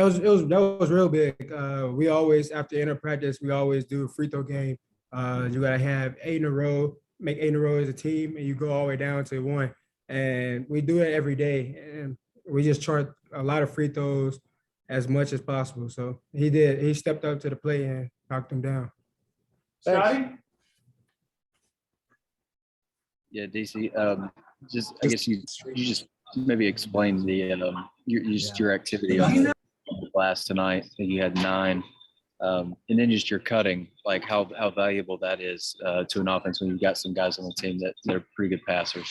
that was real big. We always after inter practice we always do a free throw game. You gotta have 8 in a row, make 8 in a row as a team, and you go all the way down to one. And we do it every day, and we just chart a lot of free throws as much as possible. So he did. He stepped up to the plate and knocked them down. Scotty? Yeah, DC. Just I guess you just maybe explain the your activity on the glass tonight. I think you had 9, and then just your cutting, like how valuable that is to an offense when you've got some guys on the team that are pretty good passers.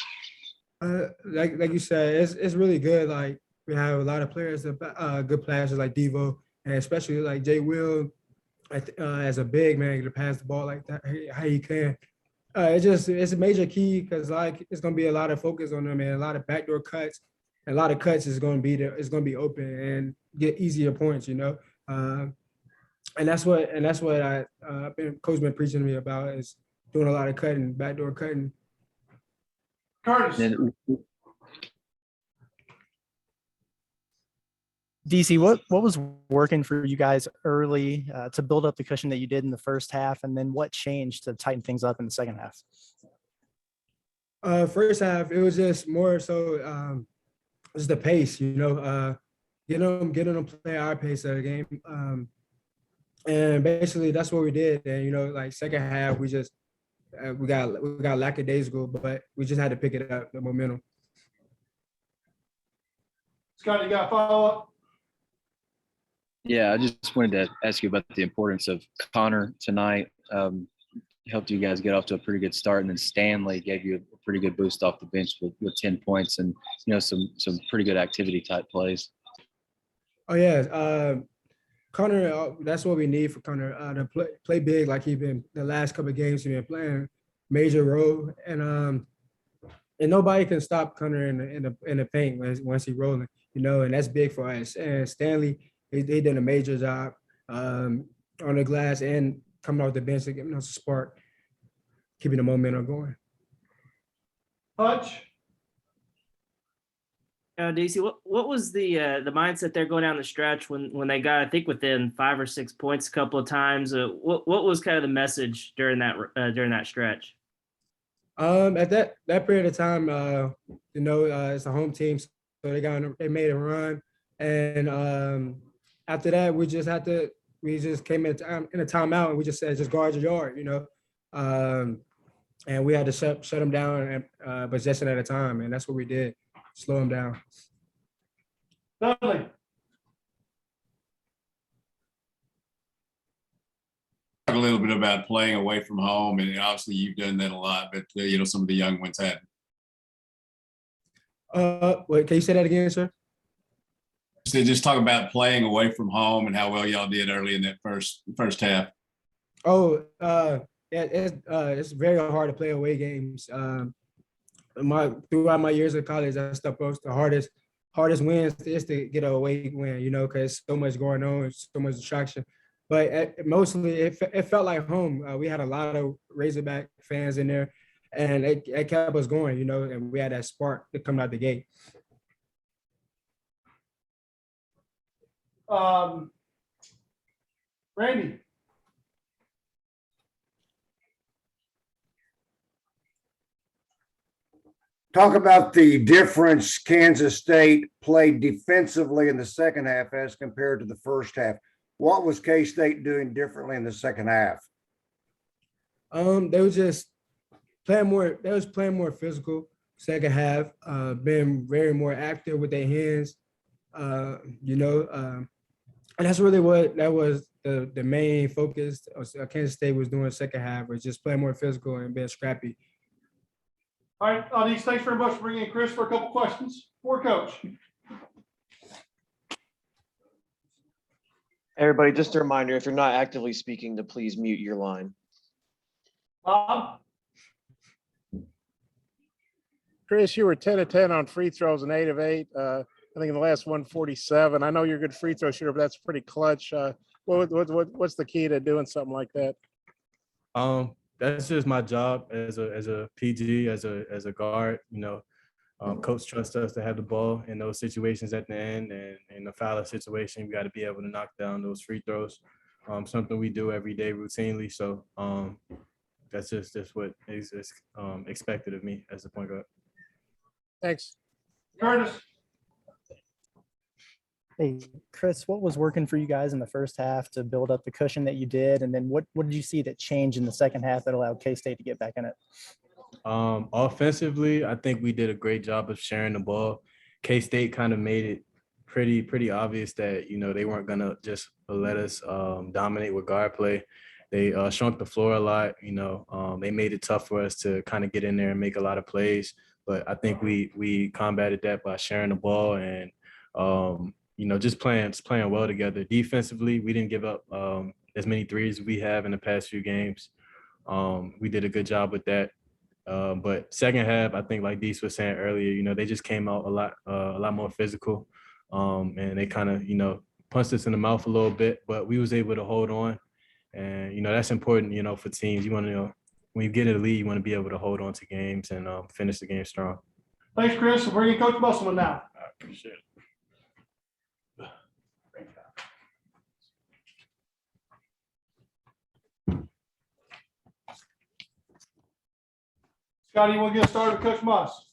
Like you said, it's really good. Like we have a lot of players, good passers like Devo, and especially like Jay Will, as a big man to pass the ball like that, how he can. It's a major key because like it's gonna be a lot of focus on them and a lot of backdoor cuts. A lot of cuts is gonna be there. It's gonna be open and get easier points, and that's what I coach been preaching to me about is doing a lot of cutting, backdoor cutting. Curtis? DC, what was working for you guys early to build up the cushion that you did in the first half, and then what changed to tighten things up in the second half? First half, it was just more so just the pace, getting them play our pace of the game, and basically that's what we did. And like second half, we just we got lackadaisical, but we just had to pick it up, the momentum. Scott, you got a follow-up? Yeah, I just wanted to ask you about the importance of Connor tonight. Helped you guys get off to a pretty good start, and then Stanley gave you a pretty good boost off the bench with 10 points and some pretty good activity type plays. Oh yeah, Connor. That's what we need for Connor to play big, like he's been the last couple of games. He's been playing major role, and nobody can stop Connor in the paint once he's rolling. And that's big for us. And Stanley, he did a major job on the glass and coming off the bench and giving us a spark, keeping the momentum going. Hutch? DC, what was the mindset there going down the stretch when they got, I think, within 5 or 6 points a couple of times? What was kind of the message during that stretch? At that period of time, it's a home team, so they made a run, and after that we just came in a timeout and we just said just guard your yard, and we had to shut them down and possession at a time, and that's what we did. Slow them down. Dudley? Talk a little bit about playing away from home, and obviously you've done that a lot, but some of the young ones hadn't. Wait, can you say that again, sir? So just talk about playing away from home and how well y'all did early in that first half. Oh, yeah, it's very hard to play away games. Throughout my years of college, that's the hardest wins is to get an away win, because so much going on, so much distraction. But mostly it felt like home. We had a lot of Razorback fans in there, and it kept us going, and we had that spark to come out the gate. Randy? Talk about the difference Kansas State played defensively in the second half as compared to the first half. What was K-State doing differently in the second half? They was just playing more. They was playing more physical. Second half, being very more active with their hands. And that's really what that was the main focus. Kansas State was doing second half, was just playing more physical and being scrappy. All right, Adis, thanks very much for bringing in Chris for a couple questions for Coach. Everybody, just a reminder, if you're not actively speaking, to please mute your line. Bob? Chris, you were 10 of 10 on free throws and 8 of 8. I think in the last 147. I know you're a good free throw shooter, but that's pretty clutch. What's the key to doing something like that? That's just my job as a PG, as a guard. Coach trusts us to have the ball in those situations at the end, and in a foul situation, we got to be able to knock down those free throws. Something we do every day routinely. So that's just what is expected of me as a point guard. Thanks. Curtis, Hey, Chris, what was working for you guys in the first half to build up the cushion that you did? And then what did you see that changed in the second half that allowed K-State to get back in it? Offensively, I think we did a great job of sharing the ball. K-State kind of made it pretty obvious that, they weren't going to just let us dominate with guard play. They shrunk the floor a lot. They made it tough for us to kind of get in there and make a lot of plays. But I think we combated that by sharing the ball and, just playing well together. Defensively, we didn't give up as many threes as we have in the past few games. We did a good job with that. But second half, I think like Dees was saying earlier, they just came out a lot more physical. And they kind of, punched us in the mouth a little bit, but we was able to hold on. And, that's important, for teams. You want to, when you get in the lead, you want to be able to hold on to games and finish the game strong. thanks, Chris. We're bringing Coach Musselman now. I appreciate it. Scotty, you want to get started with Coach Muss?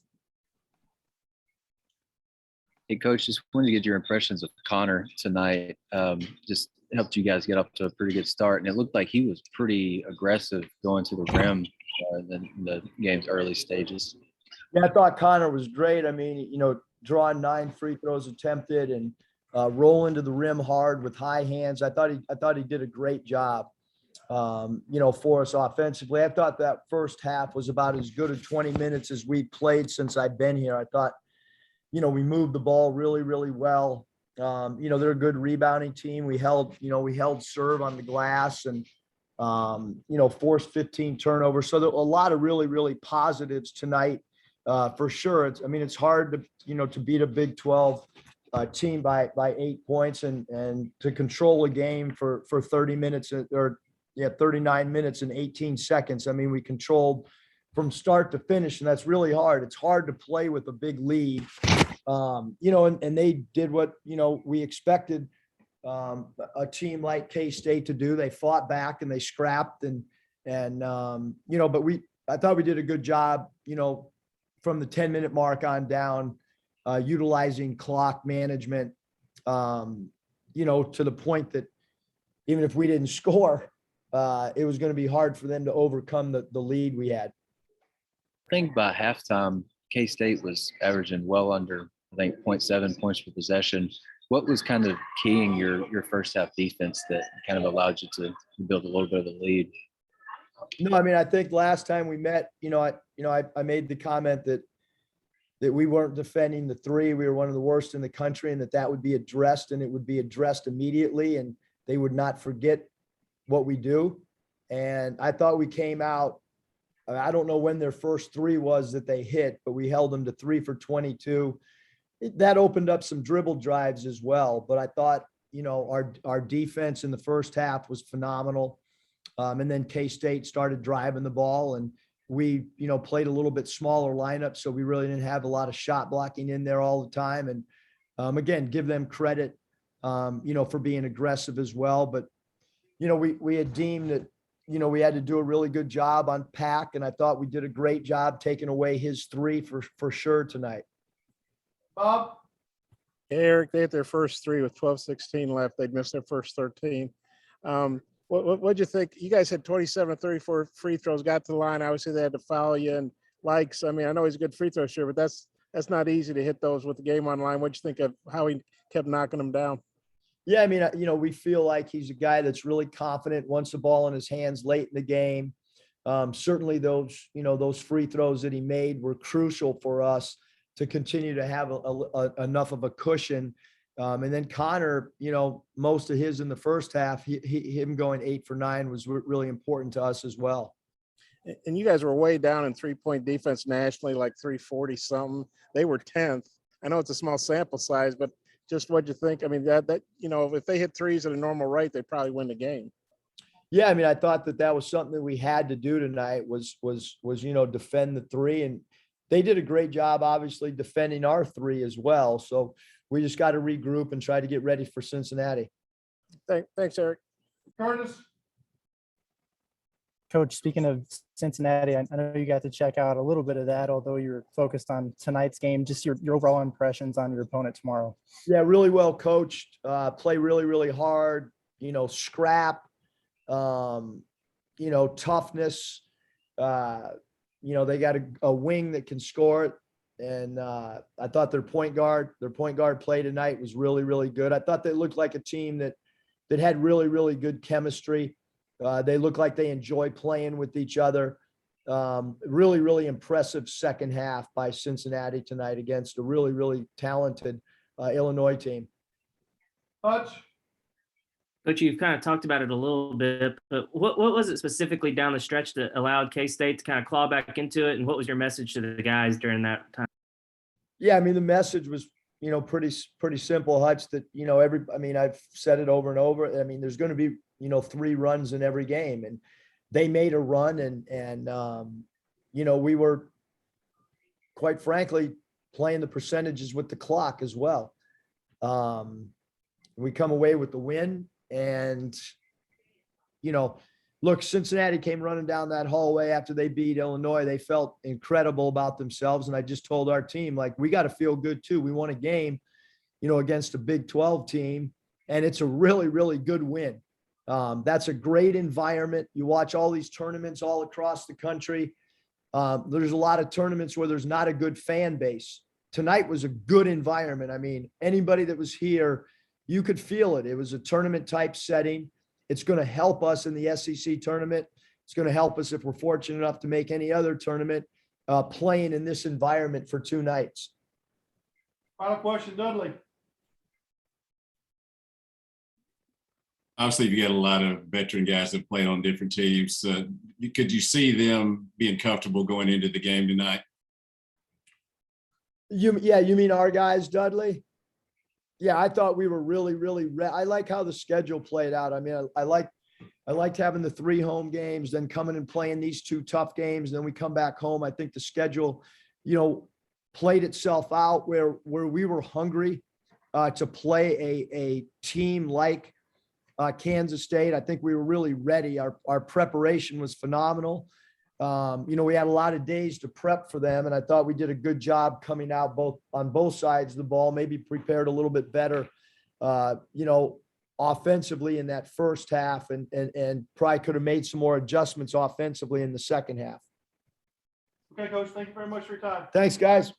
Hey, Coach, just wanted to get your impressions of Connor tonight. Just helped you guys get up to a pretty good start, and it looked like he was pretty aggressive going to the rim in the game's early stages. Yeah, I thought Connor was great. I mean, drawing 9 free throws attempted and rolling to the rim hard with high hands. I thought he did a great job. For us offensively. I thought that first half was about as good a 20 minutes as we played since I've been here. I thought, we moved the ball really, really well. They're a good rebounding team. We held serve on the glass and, forced 15 turnovers. So there were a lot of really, really positives tonight for sure. It's hard to beat a Big 12 team by 8 points and to control a game for 30 minutes or 39 minutes and 18 seconds. We controlled from start to finish, and that's really hard. It's hard to play with a big lead, and they did what, we expected a team like K-State to do. They fought back and they scrapped but I thought we did a good job, from the 10-minute mark on down, utilizing clock management, to the point that even if we didn't score, it was going to be hard for them to overcome the lead we had. I think by halftime, K-State was averaging well under, 0.7 points per possession. What was kind of keying your first half defense that kind of allowed you to build a little bit of a lead? No, I think last time we met, I made the comment that we weren't defending the three. We were one of the worst in the country, and that would be addressed, and it would be addressed immediately, and they would not forget what we do. And I thought we came out, I don't know when their first three was that they hit, but we held them to 3 for 22. That opened up some dribble drives as well. But I thought, our defense in the first half was phenomenal. And then K-State started driving the ball, and we, played a little bit smaller lineup. So we really didn't have a lot of shot blocking in there all the time. And again, give them credit, for being aggressive as well. But we had deemed that, we had to do a really good job on Pack, and I thought we did a great job taking away his 3 for sure tonight. Bob? Eric, they hit their first 3 with 12:16 left. They'd missed their first 13. What'd you think? You guys had 27 of 34 free throws, got to the line. Obviously, they had to foul you and likes. I know he's a good free throw shooter, but that's not easy to hit those with the game on line. What'd you think of how he kept knocking them down? Yeah, we feel like he's a guy that's really confident, wants the ball in his hands late in the game. Certainly those free throws that he made were crucial for us to continue to have enough of a cushion. And then Connor, most of his in the first half, him going 8 for 9 was really important to us as well. And you guys were way down in 3-point defense nationally, like 340 something. They were 10th. I know it's a small sample size, but just what'd you think? That if they hit threes at a normal rate, they'd probably win the game. Yeah, I thought that was something that we had to do tonight was defend the 3. And they did a great job, obviously, defending our 3 as well. So we just got to regroup and try to get ready for Cincinnati. Thanks, Eric. Curtis, Coach, speaking of Cincinnati, I know you got to check out a little bit of that, although you're focused on tonight's game. Just your overall impressions on your opponent tomorrow. Yeah, really well coached, play really, really hard, scrap, toughness. They got a wing that can score it. And I thought their point guard play tonight was really, really good. I thought they looked like a team that had really, really good chemistry. They look like they enjoy playing with each other. Really, really impressive second half by Cincinnati tonight against a really, really talented Illinois team. Hutch, Coach, you've kind of talked about it a little bit, but what was it specifically down the stretch that allowed K-State to kind of claw back into it? And what was your message to the guys during that time? Yeah, I mean, the message was, pretty simple, Hutch, that, I've said it over and over. I mean, there's going to be, 3 runs in every game, and they made a run and we were, quite frankly, playing the percentages with the clock as well. We come away with the win, and, look, Cincinnati came running down that hallway after they beat Illinois. They felt incredible about themselves. And I just told our team, like, we got to feel good too. We won a game, against a Big 12 team, and it's a really, really good win. That's a great environment. You watch all these tournaments all across the country. There's a lot of tournaments where there's not a good fan base. Tonight was a good environment. I mean, anybody that was here, you could feel it. It was a tournament type setting. It's going to help us in the SEC tournament. It's going to help us if we're fortunate enough to make any other tournament playing in this environment for 2 nights. final question, Dudley. Obviously, you got a lot of veteran guys that played on different teams. Could you see them being comfortable going into the game tonight? You mean our guys, Dudley? Yeah, I thought we were really, really. I like how the schedule played out. I mean, I liked having the 3 home games, then coming and playing these 2 tough games. Then we come back home. I think the schedule, played itself out where we were hungry to play a team like Kansas State. I think we were really ready. Our preparation was phenomenal. We had a lot of days to prep for them, and I thought we did a good job coming out on both sides of the ball, maybe prepared a little bit better, offensively in that first half, and probably could have made some more adjustments offensively in the second half. Okay, Coach, thank you very much for your time. Thanks, guys.